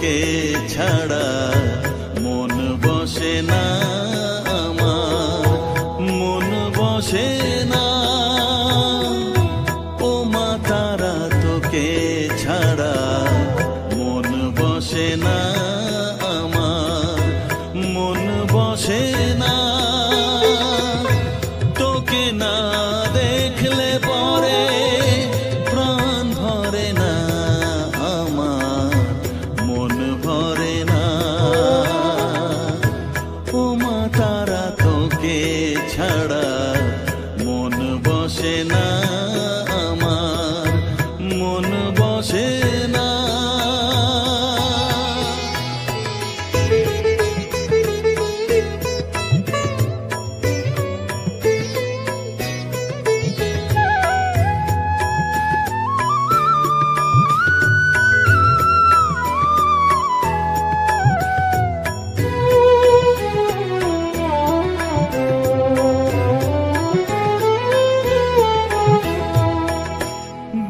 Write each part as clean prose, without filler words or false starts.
তোকে ছাড়া মন বসে না আমার, মন বসে না। ও মা তারা তোকে ছাড়া মন বসে না আমার, মন বসে না। তোকে না দেখলে পরে প্রাণ ভরে না আমার, মন ভরে না। ও মা তারা তোকে ছাড়া মন বসে না আমার, মন বসে না।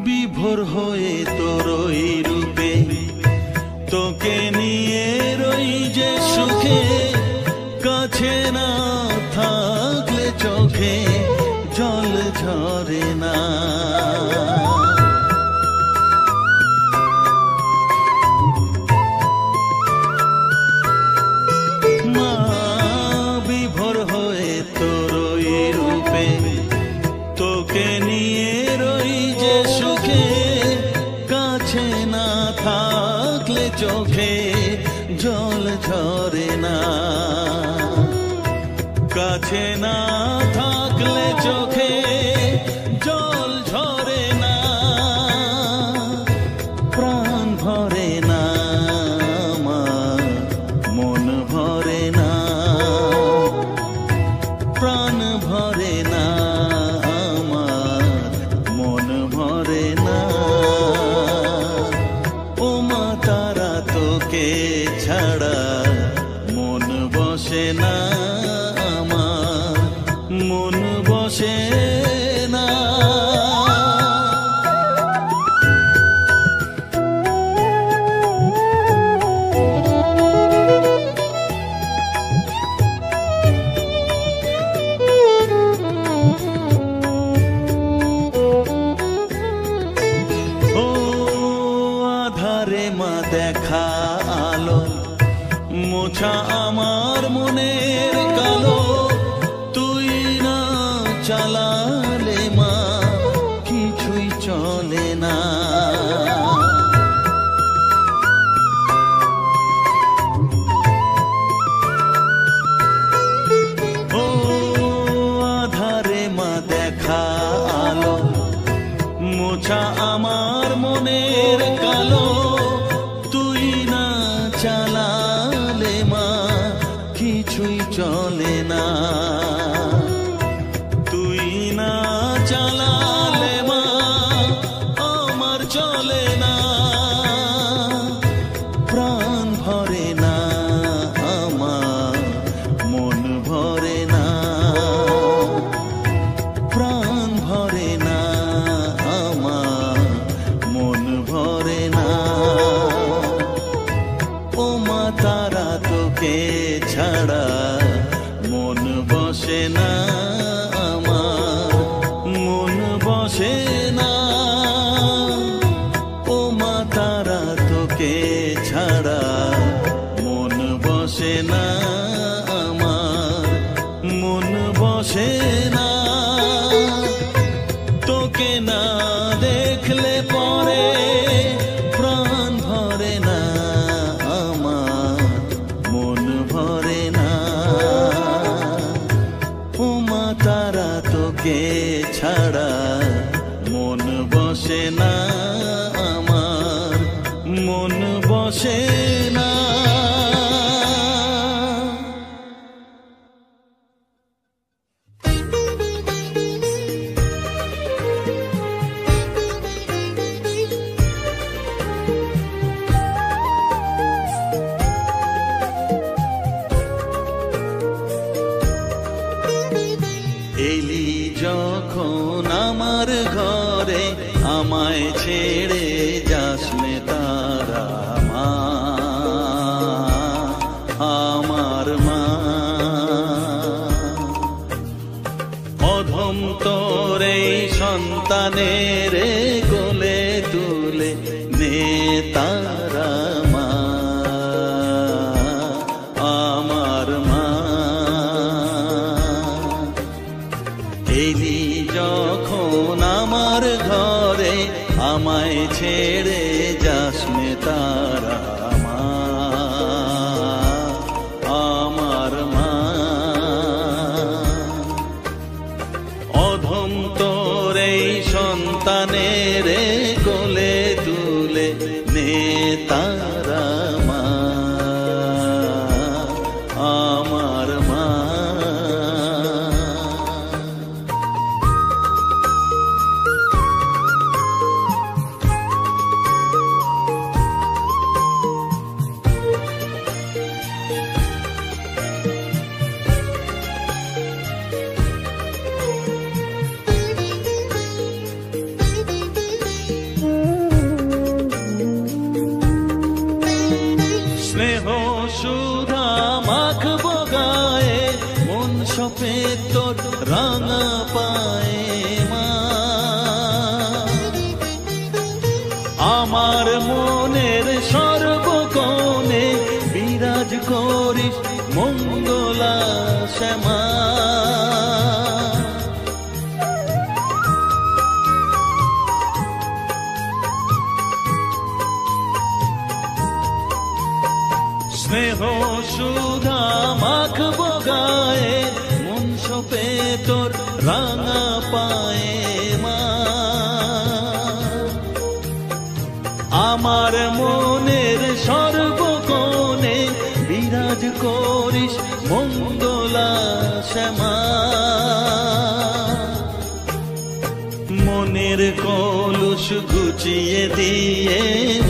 বিভোর হয়ে তোর ওই রূপে তোকে নিয়ে রই যে সুখে, কাছে না থাকলে চোখে জল ঝরে না। মা বিভোর হয়ে তোর ওই রূপে তোকে নিয়ে রই যে সুখে, কাছে না থাকলে চোখে জল ঝরে না। কাছে না থাকলে চোখে জল ঝরে না, প্রাণ ভরে না আমার, মন ভরে না, প্রাণ ভরে না আমার, মন ভরে না। ও মা তারা তোকে ছাড়া মন বসে না আমার, মন বসে না। ও আধারে মা দেখা আলো, মোছা আমার মনের কালো, তুই না চালালে মা কিছুই চলে না। ও আধারে মা দেখা আলো, মোছা আমার মনের কালো, তুই না চালালে মা কিছুই চলে না। তুই না চালালে মা আমার চলে না, প্রাণ ভরে না আমার, মন ভরে না, প্রাণ ভরে না আমার, মন ভরে না। ও মা তারা তোকে ছাড়া মন বসে না আমার, মন বসে না। ও মা তারা তোকে ছাড়া মন বসে না আমার, মন বসে না। তোকে না দেখলে পরে প্রাণ ভরে না আমার, মন ভরে না। ও মা তারা তোকে ছাড়া মন বসে না আমার, মন বসে না। এলি যখন আমার ঘরে আমায় ছেড়ে যাস নে তারা মা। সন্তানের কোলে তুলে নে তারা মা, আমার মা। এলি যখন আমার ঘরে আমায় ছেড়ে যাস নে তারা মা, আমার মা। অধম তোর এই সন্তানের কোলে তুলে নে তারা মা, আমার মা। স্নেহ সুধা মাখবো গায়ে, মন সফেদ তোর রাঙা পায়ে মা। আমার মনের সর্বকোণে বিরাজ করিস মঙ্গলা শ্যামা। স্নেহ সুধা মাখবো গায়ে, মন সপে তোর রাঙা পায়ে মা। আমার মনের সর্বকোণে বিরাজ করিস মঙ্গলা শ্যামা। মনের কলুষ ঘুচিয়ে দিয়ে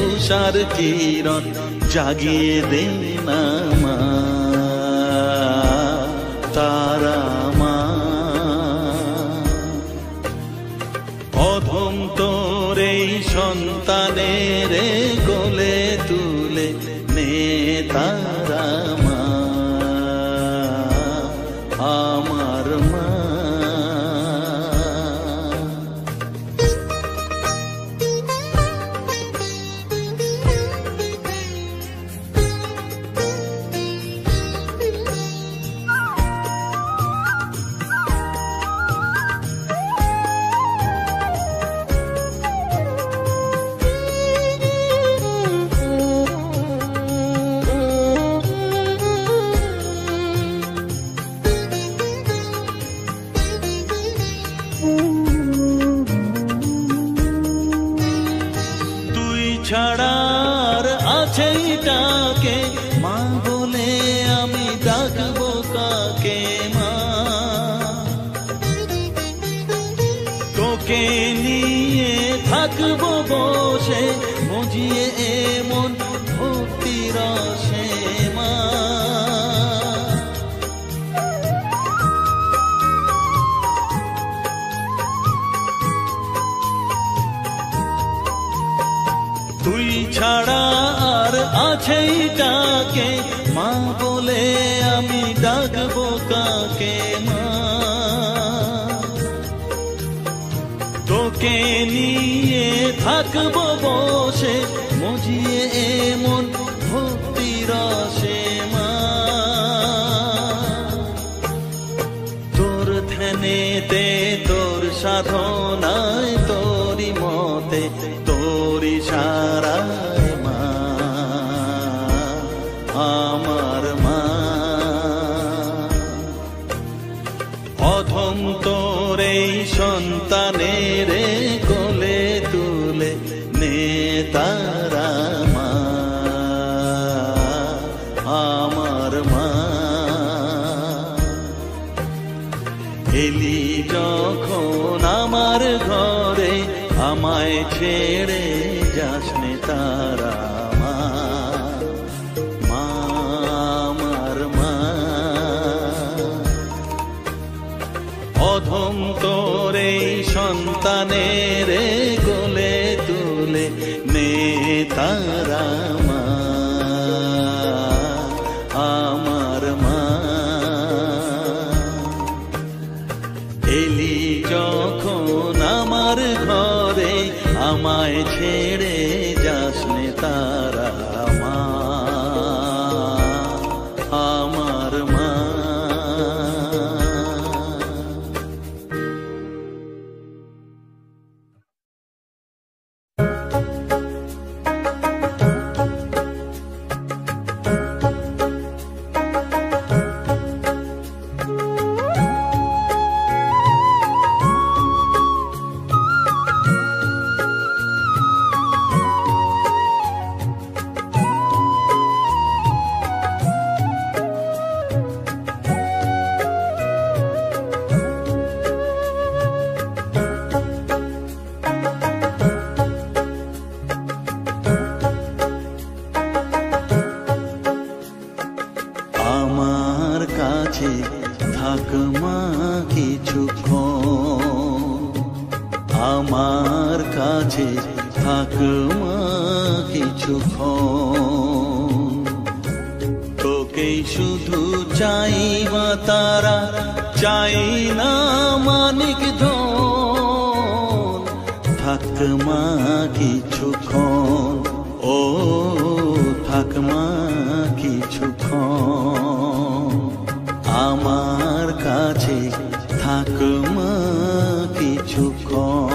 উষার কিরণ জাগিয়ে দে না মা, তারা মা। অধম তোর এই সন্তানের কোলে তুলে নে তারা মা, আমার মা। ছাড়ার আছে ডাকে মা বলে আমি ডাকবো কাকে মা। তোকে নিয়ে থাকবো বসে মজিয়ে এমন ভক্তি রসে মা। তুই ছাড়া আর আছেই ডাকে মা বলে আমি ডাকবো কাকে মা। তোকে নিয়ে থাকবো বসে মজিয়ে এমন ভক্তি রসে মা। তোর ধ্যানেতে তোর সাধনায় তোরি মতে তোরি সারায় মা, আমার মা। অধম তোর এই সন্তানের কোলে তুলে নে তারা মা, আমার মা। এলি যখন আমার ঘরে আমায় ছেড়ে যাস নে তারা মা, আমার মা। অধম তোর এই সন্তানের কোলে তুলে নে তারা মা, আমার মা। এলি যখন আমার আমায় ছেড়ে যাস নে তারা মা, আমার মা। থাক মা কিছুক্ষণ, আমার কাছে থাক মা কিছুক্ষণ। তোকেই শুধু চাই মা তারা, চাই না মানিক ধন। থাক মা কিছুক্ষণ, ও থাক মা কিছুক্ষণ, আমার কাছে থাক মা কিছুক্ষণ।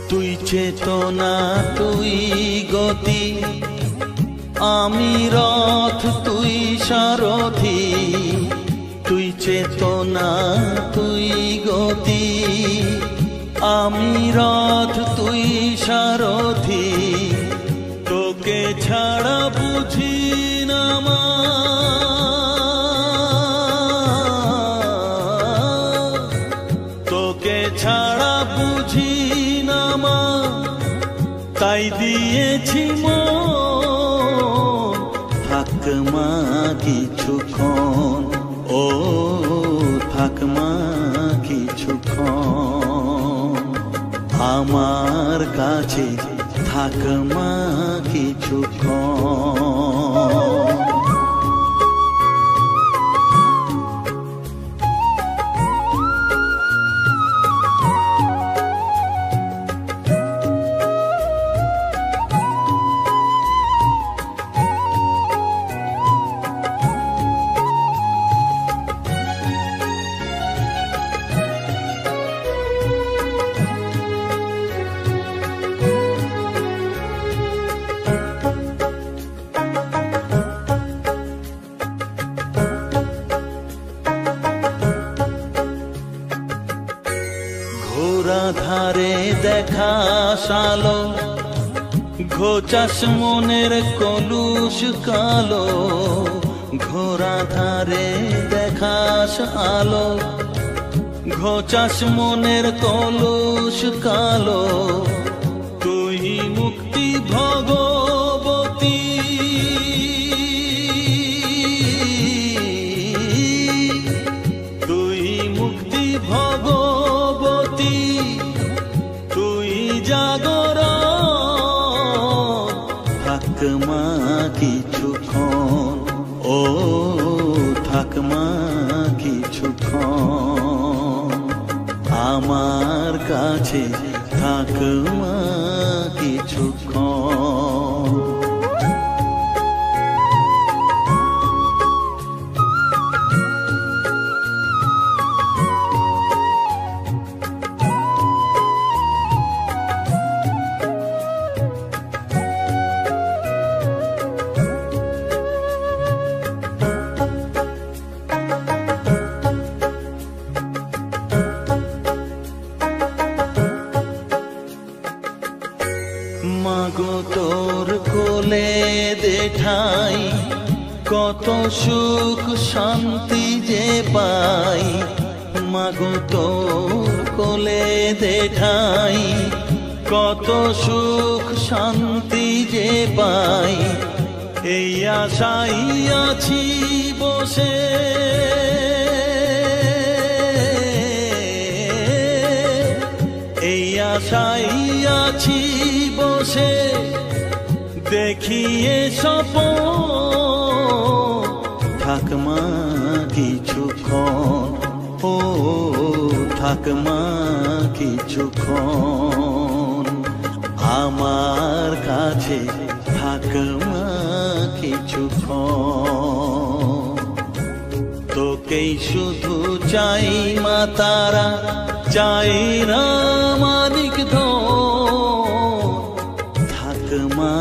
তুই চেতনা তুই গতি, আমি রথ তুই সারথি। তুই চেতনা তুই গতি, আমি রথ তুই সারথি। তোকে ছাড়া বুঝি না মা, তোকে ছাড়া বুঝি না মা, তাই দিয়েছি মন। থাক মা কিছুক্ষণ, ও থাক মা কিছুক্ষণ, আমার কাছে থাক মা কিছুক্ষণ। ঘোরা ধারে দেখা সালো, ঘোচাস মনের কলুষ কালো। ঘোরা ধারে দেখা আলো, ঘোচাস মনের কলুষ কালো। তুই মুক্তি ভগবতী, তুই মুক্তি ভগবতী, তুই জাগরণ। থাক মা কিছুক্ষণ, ও থাক মা কিছুক্ষণ, আমার কাছে থাক মা কিছুক্ষণ। মাগো তোর কোল কত সুখ শান্তি যে পাই মাগো তোর কোলে দেখাই কত সুখ শান্তি যে পাই এই আশাই আছি বসে এই আশাই আছি বসে দেখিয়ে স্বপন থাকমা কিছুক্ষণ ও থাকমা কিছুক্ষণ আমার কাছে থাকমা কিছুক্ষণ তোকেই শুধু চাই মা তারা চাই না মানিক ধন থাকমা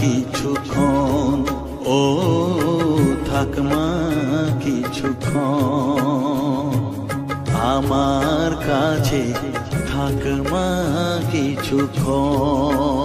কিছুক্ষণ ও থাকমা কিছুক্ষণ আমার কাছে থাকমা কিছুক্ষণ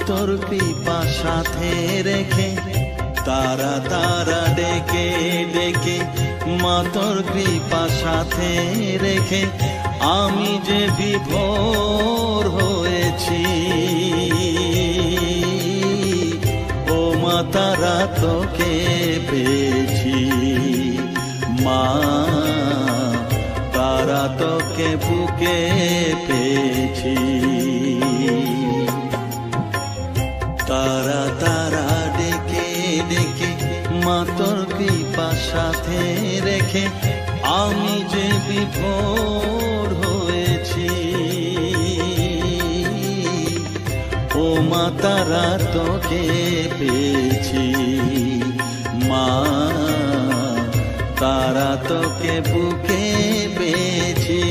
তোর কৃপা সাথে রেখে তারা তারা ডেকে ডেকে মা তোর কৃপা সাথে রেখে আমি যে বিভোর হয়েছি ও মা তারা তোকে পেয়েছি মা তারা তোকে বুকে পেয়েছি তারা তারা ডেকে ডেকে মা তোর কৃপা সাথে রেখে আমি যে বিভোর হয়েছি ও মা তারা তোকে পেয়েছি মা তারা তোকে বুকে পেয়েছি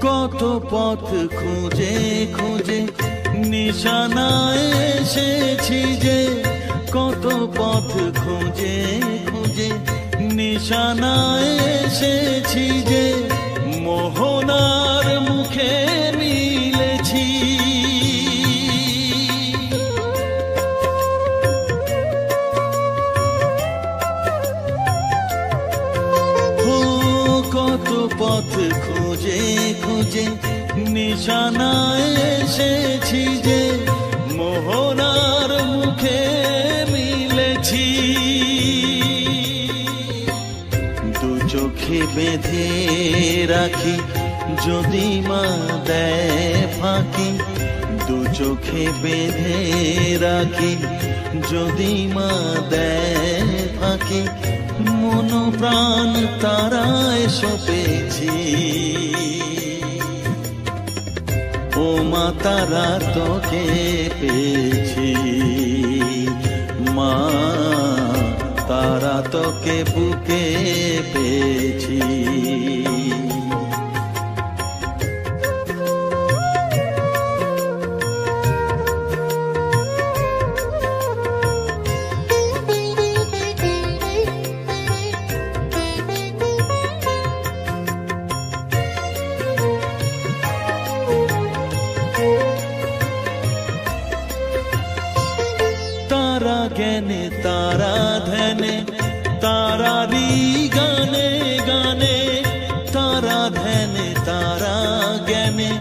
কত পথ খুঁজে খুঁজে নিশানায় এসেছি যে কত পথ খুঁজে খুঁজে নিশানায় এসেছি যে মোহনার মুখে মিলেছি কত পথ খুঁজে খুঁজে নিশানায় এসেছি যে মোহনার মুখে মিলেছি দু চোখে বেঁধে রাখি যদি মা দেয় ফাঁকি দু চোখে বেঁধে রাখি যদি মা দেয় ফাঁকি মন প্রাণ তারায় সপেছি ও মা তারা তোকে পেয়েছি মা তারা তোকে বুকে পেয়েছি তারা জ্ঞানে তারা ধ্যানে তারা ধ্যানে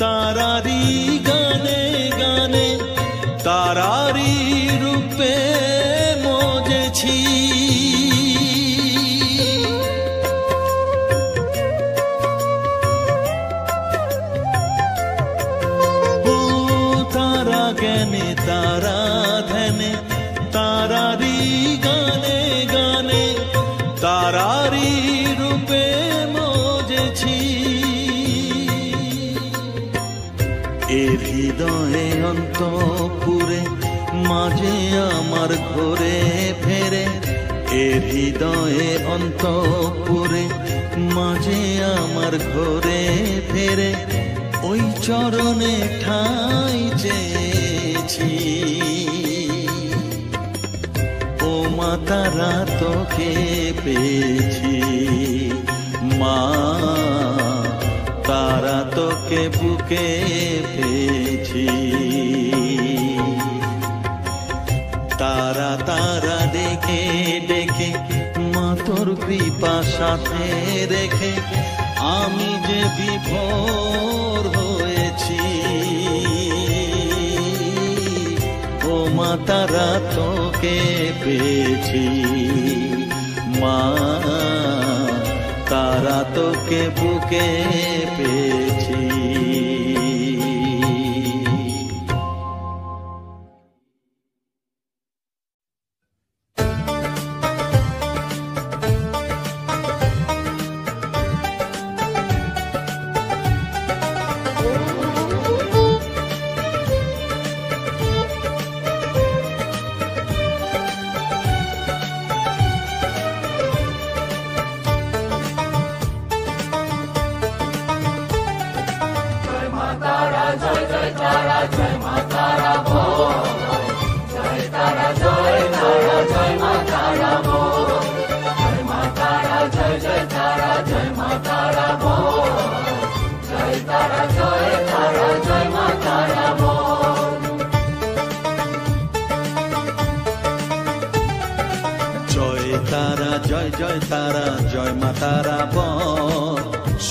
তারারি গানে গানে তারারি রূপে মজেছি। ও তারা জ্ঞানে তারা ধ্যানে তারারি গানে গানে তারারি রূপে মজেছি। এর হৃদয়ে অন্তপুরে মাঝে আমার ঘরে ফেরে, এর হৃদয়ে অন্তপুরে মাঝে আমার ঘরে ফেরে, ওই চরণে ঠাঁই চেয়েছি। ও মা তারা তোকে পেয়েছি, মা তারা তোকে বুকে পেয়েছি। তারা তারা ডেকে ডেকে মা তোর কৃপা সাথে রেখে আমি যে বিভোর হয়েছি। ও মা তারা তোকে পেয়েছি, মা তারা তোকে বুকে পেয়েছি।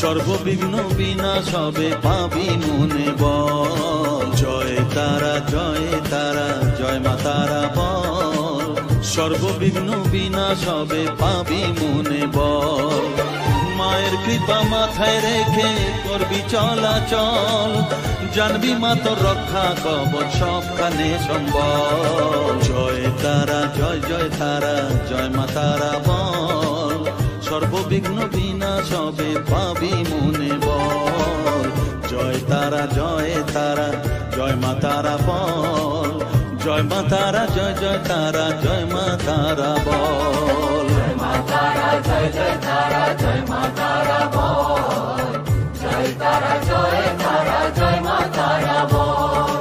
সর্ববিঘ্ন বিনাশ হবে পাবি মনে বল। জয় তারা জয় মা তারা বল। সর্ববিঘ্ন বিনাশ হবে পাবি মনে বল। মায়ের কৃপা মাথায় রেখে করবি চলাচল, জানবি মা তোর রক্ষা কবচ সবখানে সম্বল। জয় তারা জয় মা তারা বল। সর্ববিঘ্ন বিনাশ হবে পাবি মনে বল। জয় তারা জয় মা তারা বল। জয় মা তারা জয় তারা জয় মা তারা বল। জয় মা তারা জয় মা তারা বল। জয় তারা জয় মা তারা বল।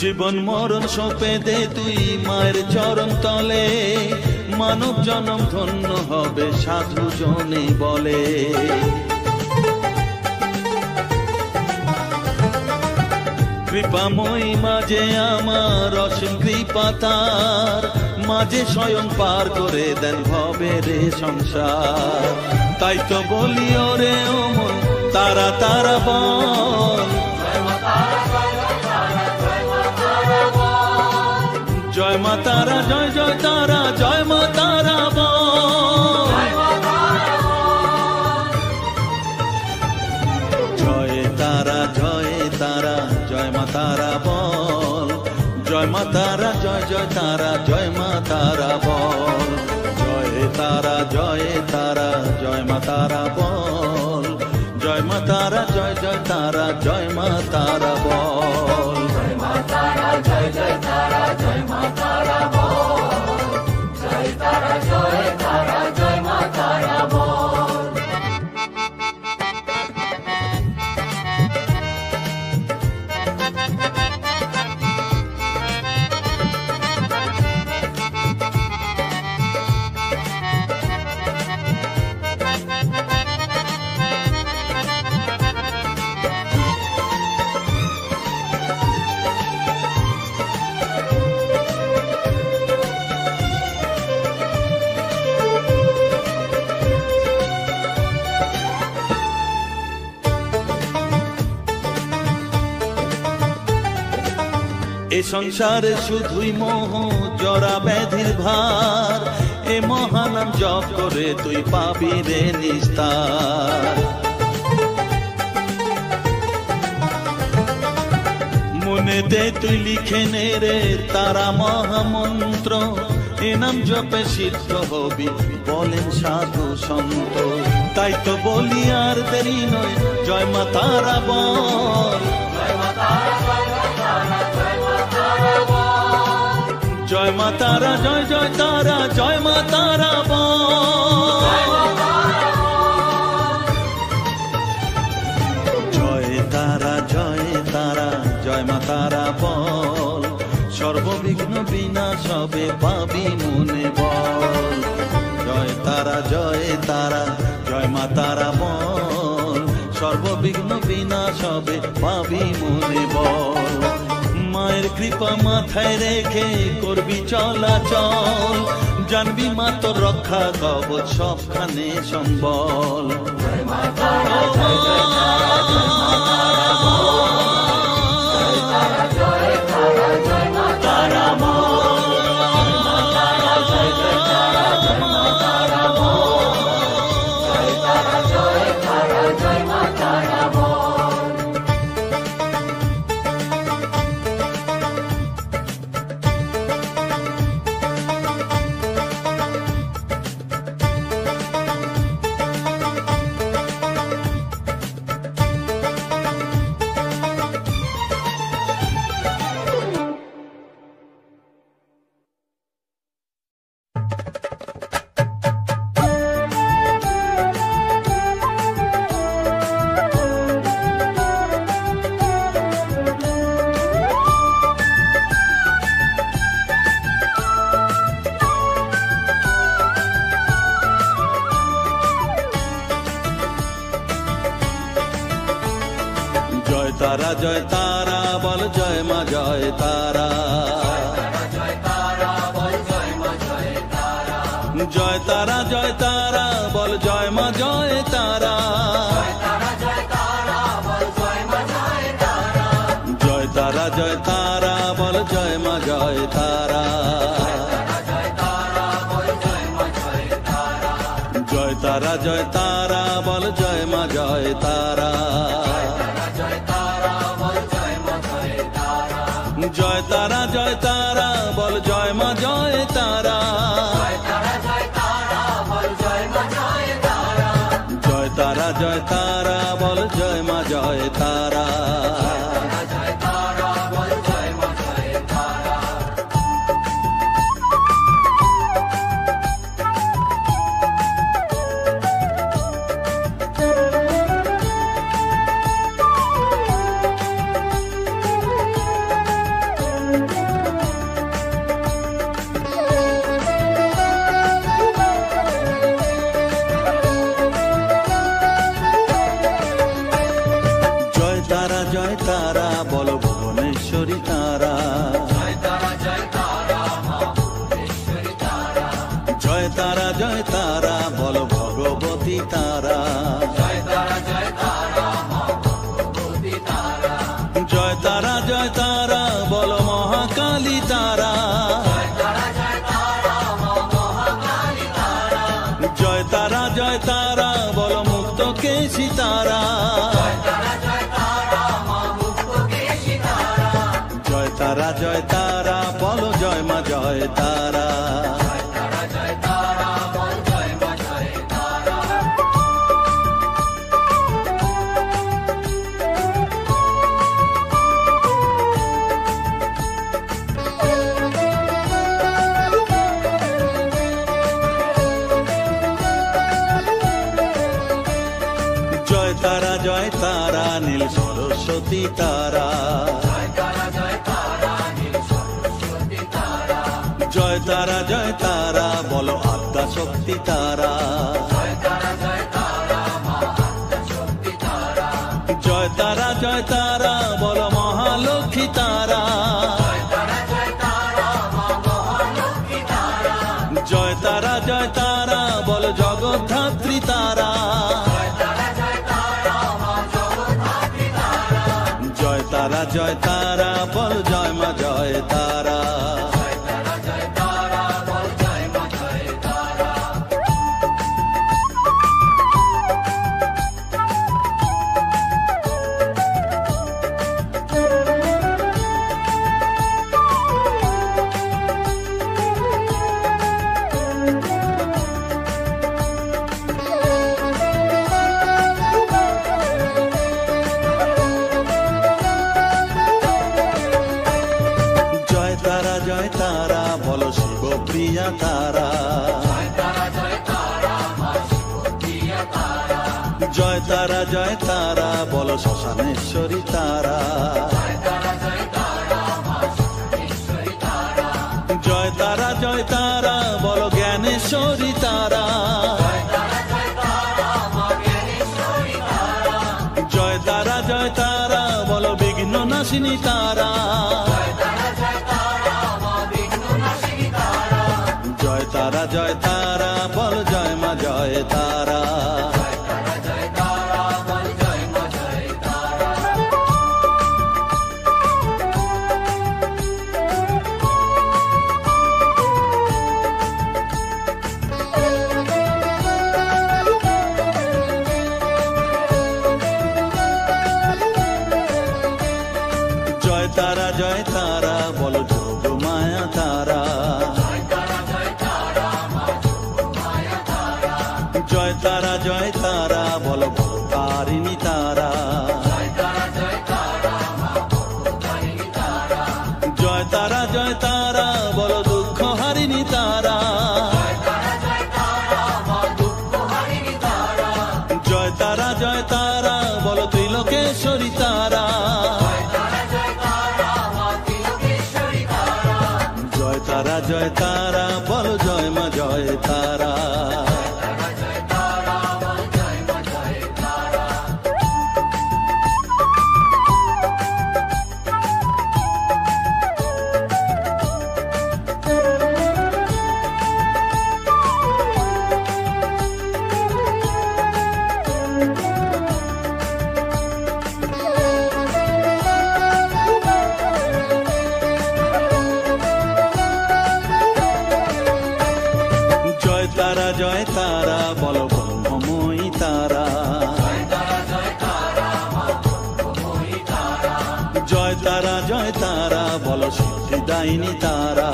জীবন মরণ সঁপে দে তুই মায়ের চরণ তলে, মানব জনম ধন্য হবে সাধু জনে বলে। কৃপাময়ী মাঝে আমার অসীম কৃপা তার, মাঝে স্বয়ং পার করে দেন ভবের সংসার। তাই তো বলি ওরে ও মন তারা তারা বল। জয় মা তারা জয় তারা জয় মা তারা বল। জয় তারা জয় মা তারা বল। জয় মা তারা জয় তারা জয় মা তারা বল। জয় তারা জয় মা তারা বল। জয় মা তারা জয় তারা জয় মা তারা বল। জয় মা তারা জয় তারা জয় মা তারা বল। জয় তারা জয় এ সংসারে শুধুই মোহ জরা ব্যাধির ভার, এ মহানাম জপ করে তুই পাবি রে নিস্তার। মনে দে তুই লিখে নে রে তারা মহামন্ত্র, এ নাম জপে সিদ্ধ হবি বলেন সাধু সন্ত। তাই তো বলি আর দেরি নয়, জয় মা তারা বল, জয় মা তারা, জয় জয় তারা, জয় মা তারা বল। জয় তারা, জয় তারা, জয় মা তারা বল, সর্ববিঘ্ন বিনাশ হবে পাবি মনে বল। জয় তারা, জয় তারা, জয় মা তারা বল, সর্ববিঘ্ন বিনাশ হবে পাবি মনে বল। মায়ের কৃপা মাথায় রেখে করবি চলাচল, জানবি মা তোর রক্ষা কবচ সবখানে সম্বল। জয় মা তারা, জয় জয় তারা, জয় মা তারা বল, জয় তারা, জয় তারা, জয় মা তারা বল, জয় মা তারা, জয় জয় তারা, জয় মা তারা বল, জয় তারা, জয় তারা, জয় মা তারা বল। তারা, জয় তারা বল, জয় মা জয় তারা, জয় তারা, জয় তারা বল, জয় মা জয় তারা, জয় তারা, জয় তারা বল, জয় মা জয় তারা, জয় তারা, জয় তারা বল, জয় মা জয় তারা, জয় তারা, জয় তারা বল, জয় মা জয় তারা, জয় তারা, জয় তারা বল, জয় মা জয় তারা। জয় তারা বল, ভুবনেশ্বরী তারা, জয় তারা, জয় তারা বল, ভগবতী তারা, জয় তারা, জয় তারা বল, মহাকালী তারা, জয় তারা, জয় তারা বল, মুক্ত কেশী তারা, জয় তারা, জয় তারা বল, জয় মা জয় তারা, জয় তারা, জয় তারা নীল সরস্বতী তারা, জয় তারা, জয় তারা বলো আদ্যা শক্তি তারা, জয় তারা, জয় তারা বলো মহালক্ষ্মী তারা, জয় তারা, জয় তারা বলো জগদ্ধাত্রী তারা, জয় তারা, জয় তারা বল, জয় মা জয় তারা বলো শিব প্রিয়া তারা, জয় তারা জয় তারা বলো শ্মশানেশ্বরী তারা, জয় তারা জয় তারা বলো জ্ঞানেশ্বরী তারা, জয় তারা বলো বিঘ্ন নাশিনী তারা, জয় তারা বলো জয় মা জয় তারা। জয় তারা বলো যোগ মায়া তারা, জয় তারা বলো তারিণী তারা, জয় তারা বলো দুঃখ হারিণী তারা, জয় তারা বলো ত্রিলোকেশ্বরী তারা, জয় তারা বলো জয় মা জয় তারা। জয় তারা বলো ব্রহ্মময়ী তারা, জয় তারা বলো সিদ্ধিদায়িনী তারা,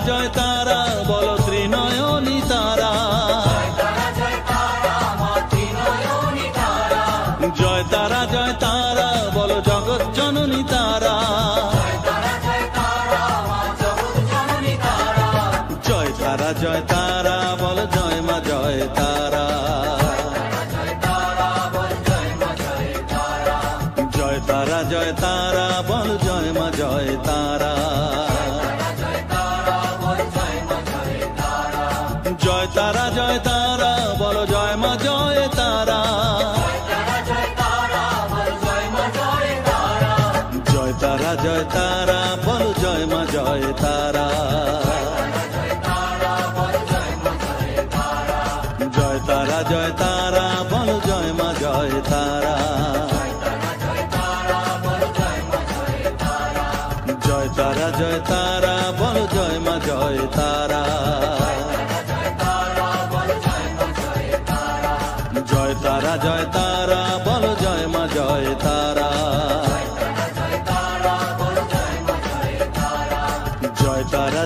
জয় তারা বলো ত্রিনয়নী তারা, জয় তারা বলো জগৎ জননী তারা, জয় তারা বল জয় মা জয় তারা, জয় তারা বল জয় মা জয় তারা, জয় তারা বল জয় মা জয় তারা, জয় তারা বল জয় মা জয় তারা, জয় তারা বল জয় মা জয় তারা, জয় তারা বল জয় মা জয় তারা, জয় তারা বল জয় মা জয় তারা,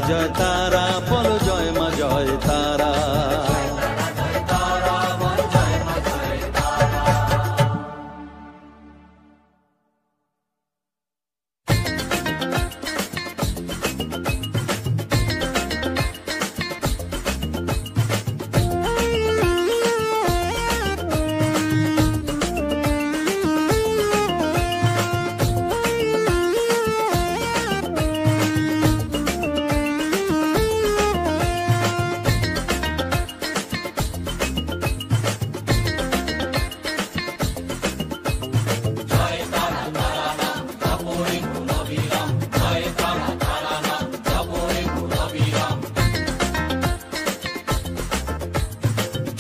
জয় তারা বল জয় মা জয় তারা।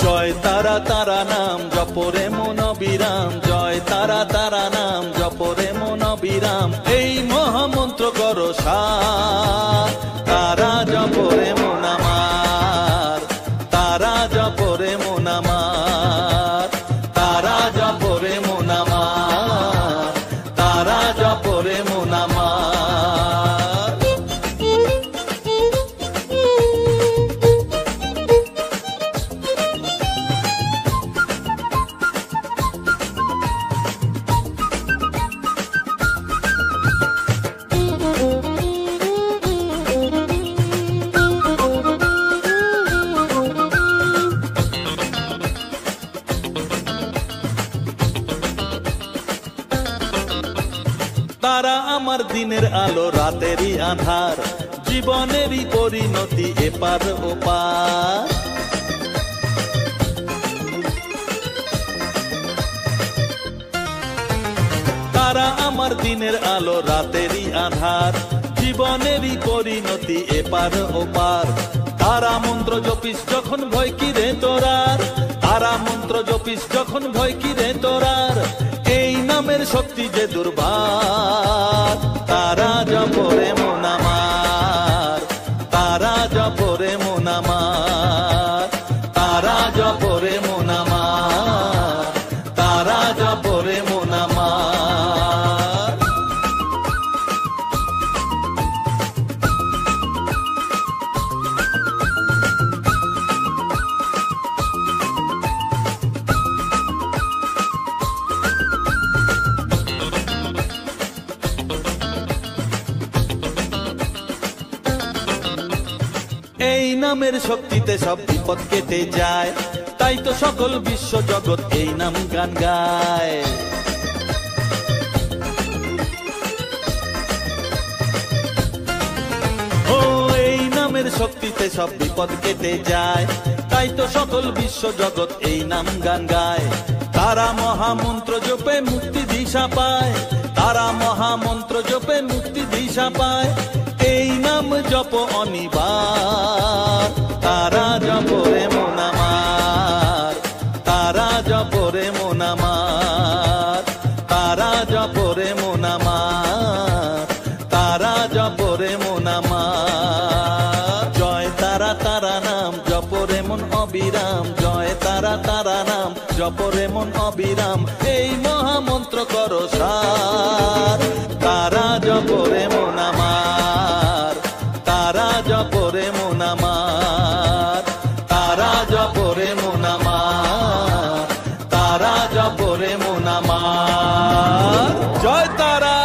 জয় তারা তারা নাম জপরে মন বিরাম, জয় তারা তারা নাম জপরে মন বিরাম, এই মহামন্ত্র করো সার, তারা জপরে মন আমার, তারা জপরে মন আমার, তারা জপরে মন আমার, তারা জপরে মন আমার। তারা আমার দিনের আলো রাতেরই আধার, জীবনেরই পরিণতি এপার ওপার। তারা আমার দিনের আলো রাতেরই আধার, জীবনেরই পরিণতি এপার ওপার। তারা মন্ত্র জপিস যখন ভয় কি রে তোরার, তারা মন্ত্র জপিস যখন ভয় কি রে তোরার, এই নামের শক্তি যে দুর্বার। তারা জপরে মন আমার, তারা জপরে মন আমার, তারা জপরে মন আমার, তারা জপরে মন আমার। এই নামের শক্তিতে সব বিপদ কেটে যায়, তাই তো সকল বিশ্ব জগৎ এই নাম গান গায়। ও এই নামের শক্তিতে সব বিপদ কেটে যায়, তাই তো সকল বিশ্ব জগৎ এই নাম গান গায়। তারা মহামন্ত্র জপে মুক্তি দিশা পায়, তারা মহামন্ত্র জপে মুক্তি দিশা পায়, এই নাম জপ অনিবার। তারা জপরে মন আমার, তারা জপরে মন আমার, তারা জপরে মন আমার, তারা জপরে মন আমার। জয় তারা তারা নাম জপরে মন অবিরাম, জয় তারা তারা নাম জপরে মন অবিরাম, এই মহামন্ত্র করো সার। তারা জপরে মন আমার, তারা জপরে মন আমার, তারা জপরে মন আমার, তারা জপরে মন আমার। জয় তারা।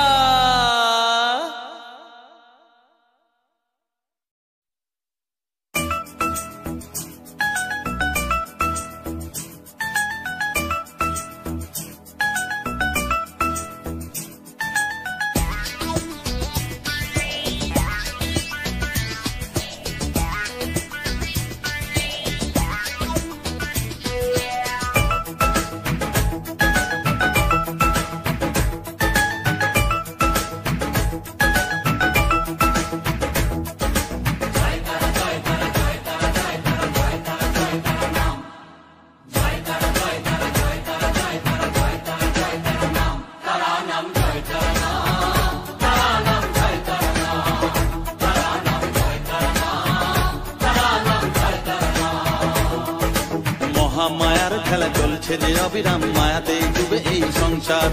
মায়ার খেলা চলছে যে অবিরাম, মায়াতে ডুবে এই সংসার।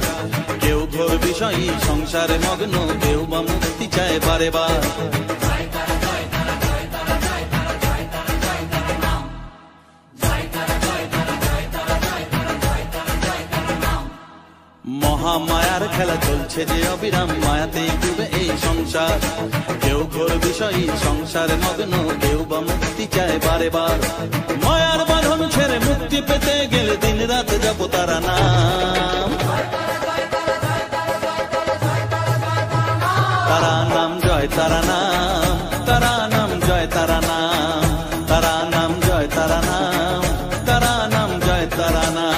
কেউ ঘোর বিষয়ী সংসারে মগ্ন, কেউ বা মুক্তি চায় বারে বার। মহামায়ার খেলা চলছে যে অবিরাম, মায়াতে ডুবে এই সংসার। কেউ ঘোর বিষয়ী সংসারে মগ্ন, কেউ বা মুক্তি চায় বারে বার। মায়ার বাঁধন ছেড়ে মুক্তি পেতে গেলে দিন রাত জপ তারা নাম, তারা নাম জয় তারা নাম, তারা নাম জয় তারা নাম, তারা নাম জয় তারা নাম, তারা নাম জয় তারা নাম।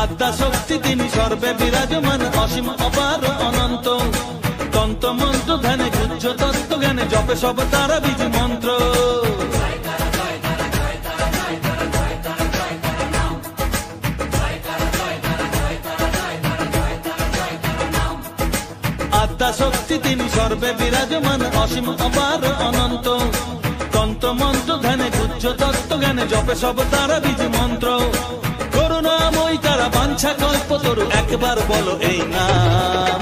আদ্যা শক্তি তিনি সর্বে বিরাজমান, অসীম অপার অনন্ত। তন্ত্র মন্ত্র ধ্যানে গুজ্জ তত্ত্ব জ্ঞানে জপে সব তারা বীজ মন্ত্র। আদ্যা শক্তি তিনি সর্বে বিরাজমান, অসীম অপার অনন্ত। তন্ত্র মন্ত্র ধ্যানে গুজ্জ তত্ত্ব জ্ঞানে জপে সব তারা বীজ মন্ত্র। করুণাময়ী তারা বাঞ্ছা কল্পতরু, একবার বলো এই নাম,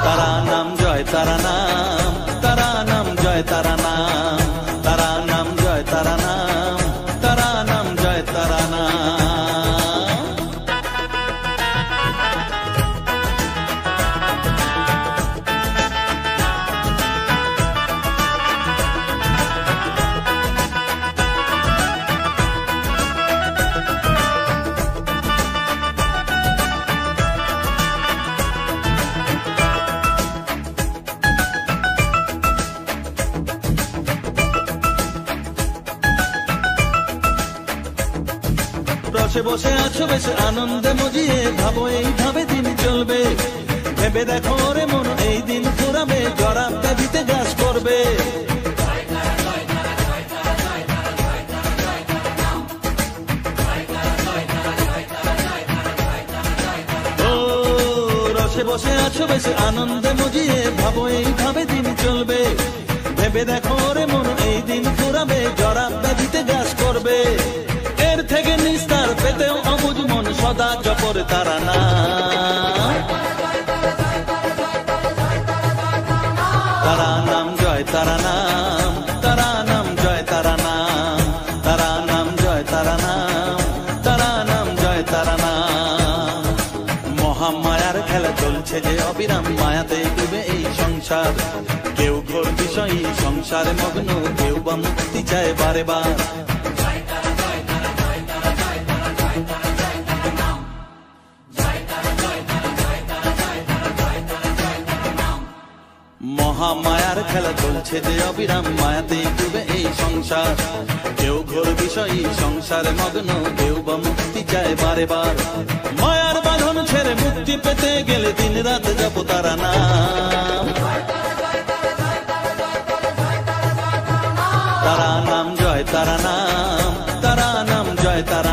তারা নাম জয় জয় তারা নাম, তারা নাম জয় তারা নাম, তারা নাম জয় তারা নাম, তারা নাম জয় তারা নাম। বসে বসে আছো বেশ আনন্দে মজিয়ে, ভাবো এইভাবে দিন চলবে, ভেবে দেখো রে মন এই দিন ফুরাবে, জরা ব্যাধিতে গ্রাস করবে। ও রসে বসে আছো বেশ আনন্দে মজিয়ে, ভাবো এইভাবে দিন চলবে, ভেবে দেখো রে মন এই দিন ফুরাবে, জরা ব্যাধিতে গ্রাস করবে। এর থেকে নিস্তার পেতেও অবুঝ মন সদা জপর তারা নাম, তারা নাম জয় তারা নাম, তারা নাম জয় তারা নাম, তারা নাম জয় তারা নাম, তারা নাম জয় তারা নাম। মহামায়ার খেলা চলছে যে অবিরাম, মায়াতে ডুবে এই সংসার, কেউ ঘোর বিষয়ী সংসারে মগ্ন, কেউ বা মুক্তি চায় বারে বার। মহামায়ার খেলা চলছে যে অবিরাম, মায়াতে ডুবে এই সংসার, কেউ ঘোর বিষয়ী সংসারে মগ্ন, কেউ বা মুক্তি চায় বারে বার। মায়ার বাঁধন ছেড়ে মুক্তি পেতে গেলে দিন রাত জপ তারা নাম, তারা নাম জয় তারা নাম, তারা নাম জয় তারা